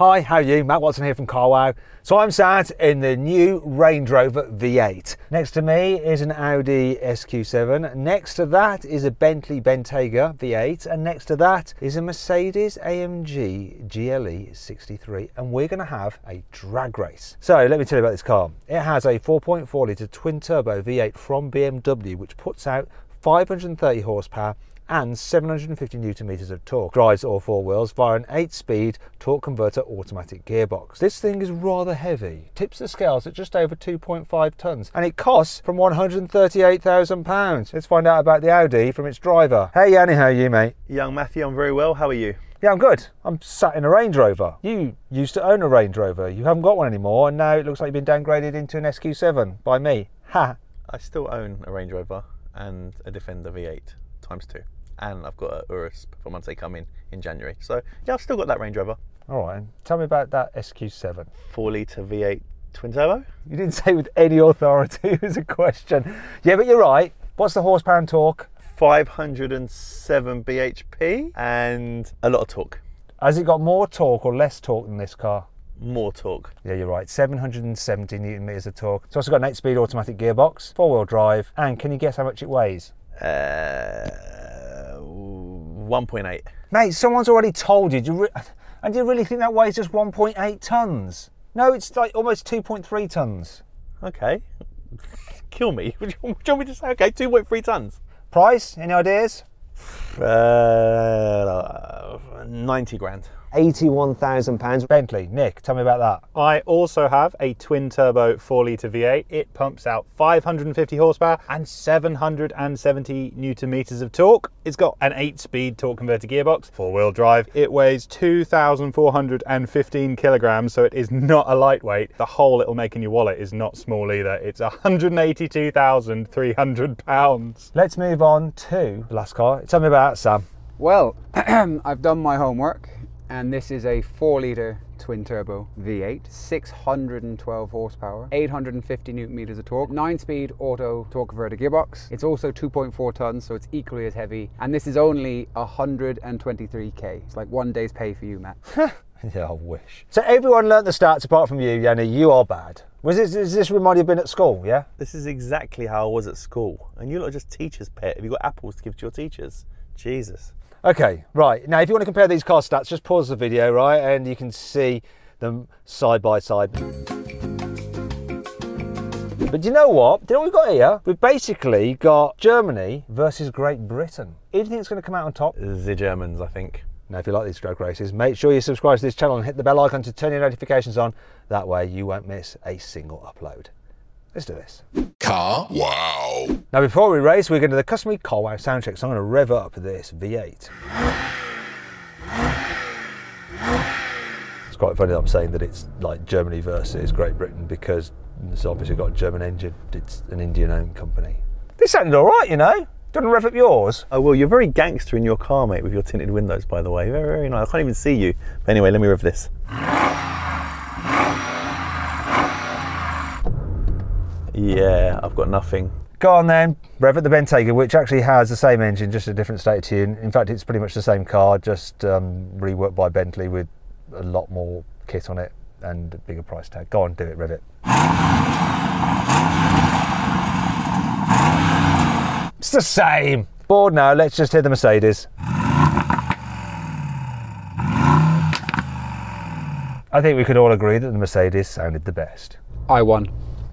Hi, how are you? Matt Watson here from CarWow. So I'm sat in the new Range Rover V8. Next to me is an Audi SQ7. Next to that is a Bentley Bentayga V8. And next to that is a Mercedes-AMG GLE 63. And we're going to have a drag race. So let me tell you about this car. It has a 4.4 litre twin turbo V8 from BMW, which puts out 530 horsepower and 750 newton meters of torque. Drives all four wheels via an 8-speed torque converter automatic gearbox. This thing is rather heavy, tips the scales at just over 2.5 tons, and it costs from £138,000. Let's find out about the Audi from its driver. Hey Yanni, how are you, mate? Young Matthew, I'm very well. How are you? Yeah, I'm good. I'm sat in a Range Rover. You used to own a Range Rover. You haven't got one anymore, and now it looks like you've been downgraded into an SQ7 by me. Ha! I still own a Range Rover and a Defender V8 ×2. And I've got a Urus for once they come in January. So yeah, I've still got that Range Rover. All right, tell me about that SQ7. 4 litre V8 twin turbo. You didn't say with any authority, it was a question. Yeah, but you're right. What's the horsepower and torque? 507 bhp and a lot of torque. Has it got more torque or less torque than this car? More torque. Yeah, you're right. 770 newton meters of torque. It's also got an 8-speed automatic gearbox, 4-wheel drive, and can you guess how much it weighs? 1.8. Mate, someone's already told you. And do you really think that weighs just 1.8 tons? No, it's like almost 2.3 tons. Okay. Kill me. What do you want me to say? Okay, 2.3 tons. Price? Any ideas? 90 grand. £81,000. Bentley, Nick, tell me about that. I also have a twin turbo 4 litre V8. It pumps out 550 horsepower and 770 newton meters of torque. It's got an 8-speed torque converter gearbox, 4-wheel drive. It weighs 2,415 kilograms, so it is not a lightweight. The hole it'll make in your wallet is not small either. It's 182,300 pounds. Let's move on to the last car. Tell me about that, Sam. Well, I've done my homework, and this is a 4 litre twin turbo V8, 612 horsepower, 850 newton meters of torque, 9-speed auto torque converter gearbox. It's also 2.4 tons, so it's equally as heavy. And this is only 123k. It's like one day's pay for you, Matt. Yeah, I wish. So everyone learnt the stats apart from you, Yanni. You are bad. Does this remind you of being at school, yeah? This is exactly how I was at school. And you lot are just teachers' pet. Have you got apples to give to your teachers? Jesus. Okay, right. Now, if you want to compare these car stats, just pause the video, right? And you can see them side by side. But you know what? Do you know what we've got here? We've basically got Germany versus Great Britain. Who do you think is going to come out on top? The Germans, I think. Now, if you like these drag races, make sure you subscribe to this channel and hit the bell icon to turn your notifications on. That way you won't miss a single upload. Let's do this. Car Wow. Now, before we race, we're going to do the customary CarWow sound check. So I'm going to rev up this V8. It's quite funny that I'm saying that it's like Germany versus Great Britain because it's obviously got a German engine. It's an Indian-owned company. This sounded all right, you know. Do you want to rev up yours? Oh, well, you're very gangster in your car, mate, with your tinted windows, by the way. Very, very nice. I can't even see you. But anyway, let me rev this. Yeah, I've got nothing. Go on then, rev at the Bentayga, which actually has the same engine, just a different state tune. In fact, it's pretty much the same car, just reworked by Bentley with a lot more kit on it and a bigger price tag. Go on, do it, rev it. It's the same. Bored now, let's just hear the Mercedes. I think we could all agree that the Mercedes sounded the best. I won.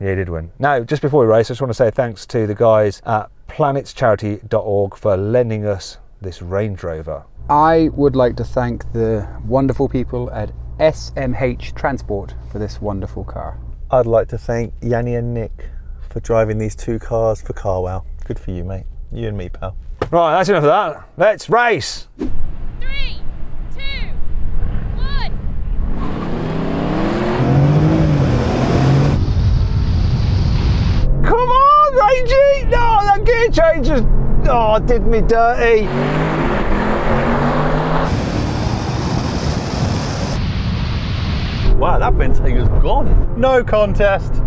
Yeah, he did win. Now, just before we race, I just want to say thanks to the guys at planetscharity.org for lending us this Range Rover. I would like to thank the wonderful people at SMH Transport for this wonderful car. I'd like to thank Yanni and Nick for driving these two cars for CarWow. Good for you, mate. You and me, pal. Right, that's enough of that. Let's race. 3, 2, 1. Come on, Rangey! No, that gear change just did me dirty. Wow, that Bentayga's gone. No contest.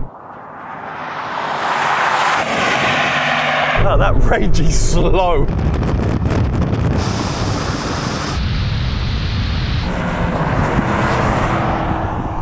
Oh, that Rangey's slow.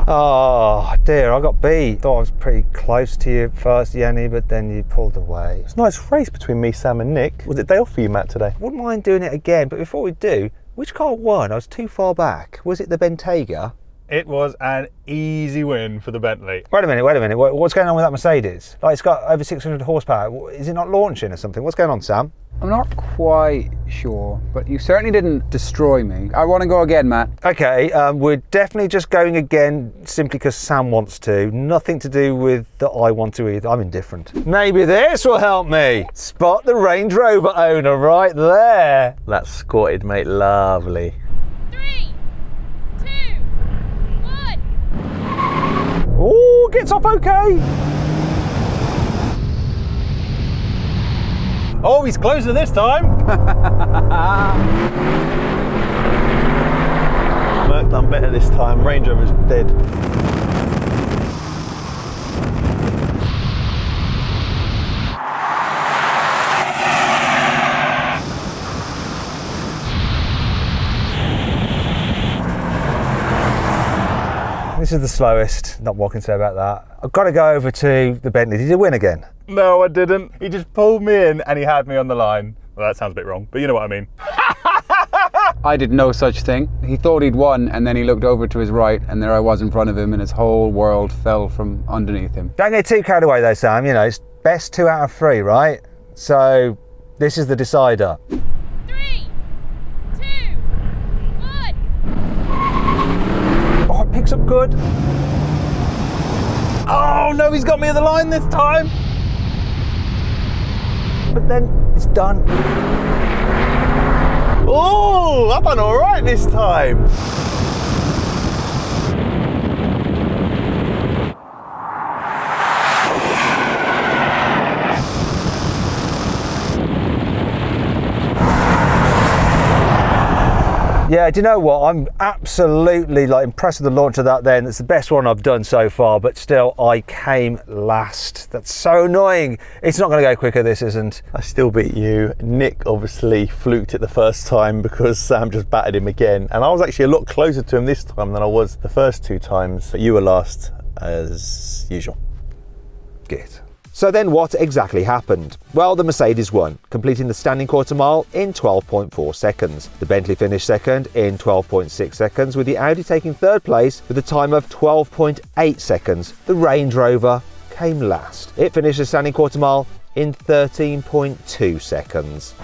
Oh dear, I got beat. Thought I was pretty close to you first, Yanni, but then you pulled away. It's a nice race between me, Sam and Nick. Was it day off for you, Matt, today? Wouldn't mind doing it again, but before we do, which car won? I was too far back. Was it the Bentayga? It was an easy win for the Bentley. Wait a minute. What's going on with that Mercedes? Like, it's got over 600 horsepower. Is it not launching or something? What's going on, Sam? I'm not quite sure, but you certainly didn't destroy me. I want to go again, Matt. Okay, we're definitely just going again simply because Sam wants to. Nothing to do with that I want to either. I'm indifferent. Maybe this will help me. Spot the Range Rover owner right there. That's squatted, mate. Lovely. 3, 2, 1. Oh, gets off okay. Oh, he's closer this time. Merc done better this time. Range Rover's dead. This is the slowest. Not what I can say about that. I've got to go over to the Bentley. Did you win again? No, I didn't. He just pulled me in and he had me on the line. Well, that sounds a bit wrong, but you know what I mean. I did no such thing. He thought he'd won, and then he looked over to his right, and there I was in front of him, and his whole world fell from underneath him. Don't get too carried away though, Sam. You know, it's best 2 out of 3, right? So this is the decider. 3, 2, 1. Oh, it picks up good. Oh no, he's got me at the line this time. But then it's done. Oh, I've done all right this time. Yeah, do you know what? I'm absolutely impressed with the launch of that then. It's the best one I've done so far, but still I came last. That's so annoying. It's not going to go quicker, this isn't. I still beat you. Nick obviously fluked it the first time because Sam just battered him again. And I was actually a lot closer to him this time than I was the first 2 times. But you were last as usual. Good. So then what exactly happened? Well, the Mercedes won, completing the standing quarter mile in 12.4 seconds. The Bentley finished second in 12.6 seconds, with the Audi taking third place with a time of 12.8 seconds. The Range Rover came last. It finished the standing quarter mile in 13.2 seconds.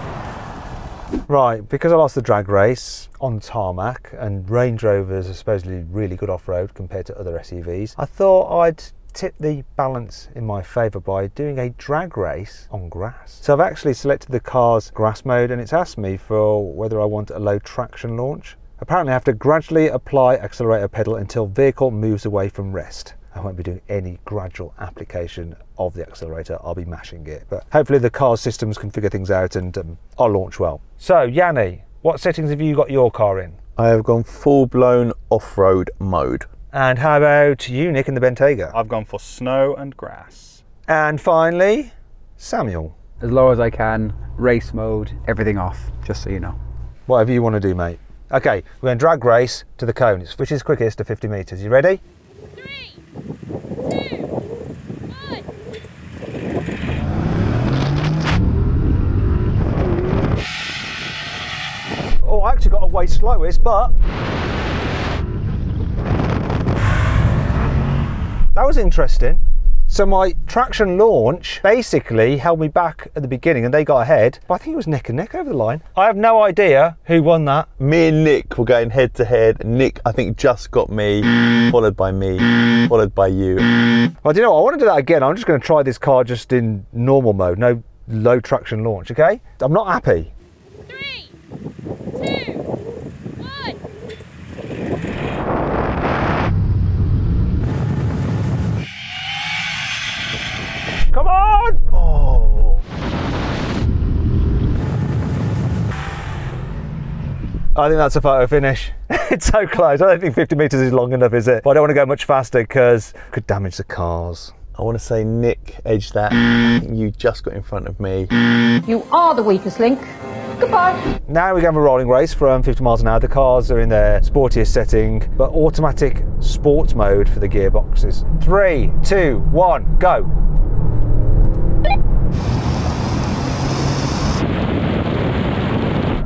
Right, because I lost the drag race on tarmac and Range Rovers are supposedly really good off-road compared to other SUVs, I thought I'd tip the balance in my favour by doing a drag race on grass. So I've actually selected the car's grass mode and it's asked me for whether I want a low traction launch. Apparently I have to gradually apply accelerator pedal until vehicle moves away from rest. I won't be doing any gradual application of the accelerator, I'll be mashing it. But hopefully the car's systems can figure things out and I'll launch well. So Yanni, what settings have you got your car in? I have gone full-blown off-road mode. And how about you, Nick, in the Bentayga? I've gone for snow and grass. And finally, Samuel. As low as I can, race mode, everything off, just so you know. Whatever you want to do, mate. Okay, we're going to drag race to the cone, which is quickest to 50 metres. You ready? 3, 2, 1. Oh, I actually got away slowest, but that was interesting. So my traction launch basically held me back at the beginning and they got ahead, but I think it was neck and neck over the line. I have no idea who won that. Me and Nick were going head to head. Nick, I think, just got me, followed by me, followed by you. Well, do you know what? I want to do that again. I'm just going to try this car just in normal mode, no low traction launch, okay? I'm not happy. 3, 2, 1. Come on! Oh. I think that's a photo finish. It's so close. I don't think 50 metres is long enough, is it? But I don't want to go much faster because it could damage the cars. I want to say Nick edged that. I think you just got in front of me. You are the weakest link. Goodbye. Now we have a rolling race from 50 miles an hour. The cars are in their sportiest setting, but automatic sports mode for the gearboxes. 3, 2, 1, go.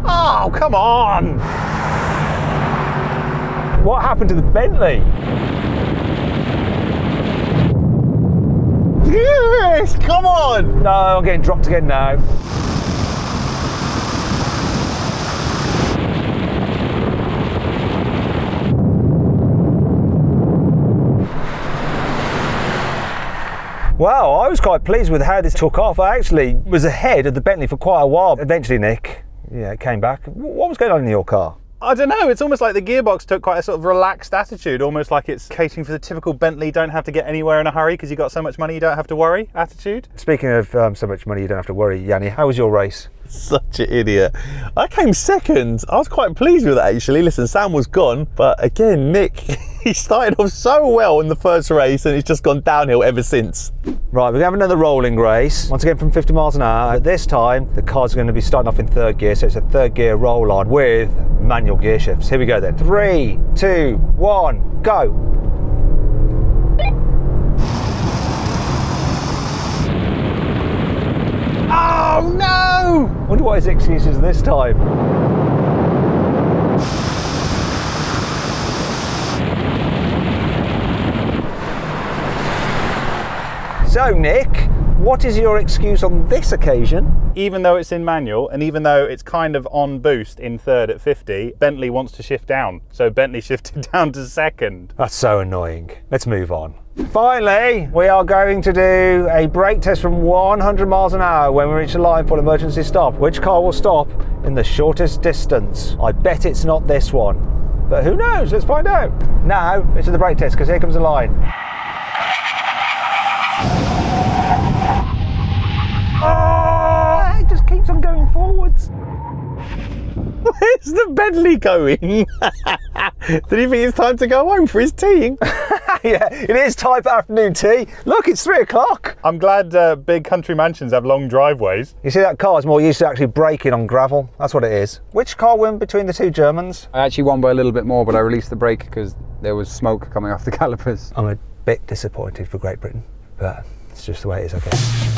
Oh, come on! What happened to the Bentley? Yes, come on! No, I'm getting dropped again now. Well, I was quite pleased with how this took off. I actually was ahead of the Bentley for quite a while. Eventually, Nick, yeah, it came back. What was going on in your car? I don't know, it's almost like the gearbox took quite a sort of relaxed attitude, almost like it's catering for the typical Bentley, don't have to get anywhere in a hurry because you got so much money you don't have to worry attitude. Speaking of so much money you don't have to worry, Yanni, how was your race? Such an idiot. I came second. I was quite pleased with it actually. Listen, Sam was gone, but again, Nick, he started off so well in the first race and it's just gone downhill ever since. Right, we're going to have another rolling race, once again from 50 miles an hour. But this time, the car's going to be starting off in third gear, so it's a third gear roll on with manual gear shifts. Here we go then. 3, 2, 1, go. Oh no! Wonder what his excuse is this time. So Nick, what is your excuse on this occasion? Even though it's in manual and even though it's kind of on boost in third at 50, Bentley wants to shift down. So Bentley shifted down to second. That's so annoying. Let's move on. Finally, we are going to do a brake test from 100 miles an hour when we reach a line for emergency stop. Which car will stop in the shortest distance? I bet it's not this one, but who knows? Let's find out. Now, let's do the brake test because here comes the line. Oh, it just keeps on going forwards. Where's the Bentley going? Did he think it's time to go home for his tea? Yeah, it is time for afternoon tea. Look, it's 3 o'clock. I'm glad big country mansions have long driveways. You see, that car's more used to actually braking on gravel. That's what it is. Which car won between the two Germans? I actually won by a little bit more, but I released the brake because there was smoke coming off the calipers. I'm a bit disappointed for Great Britain, but it's just the way it is, I guess.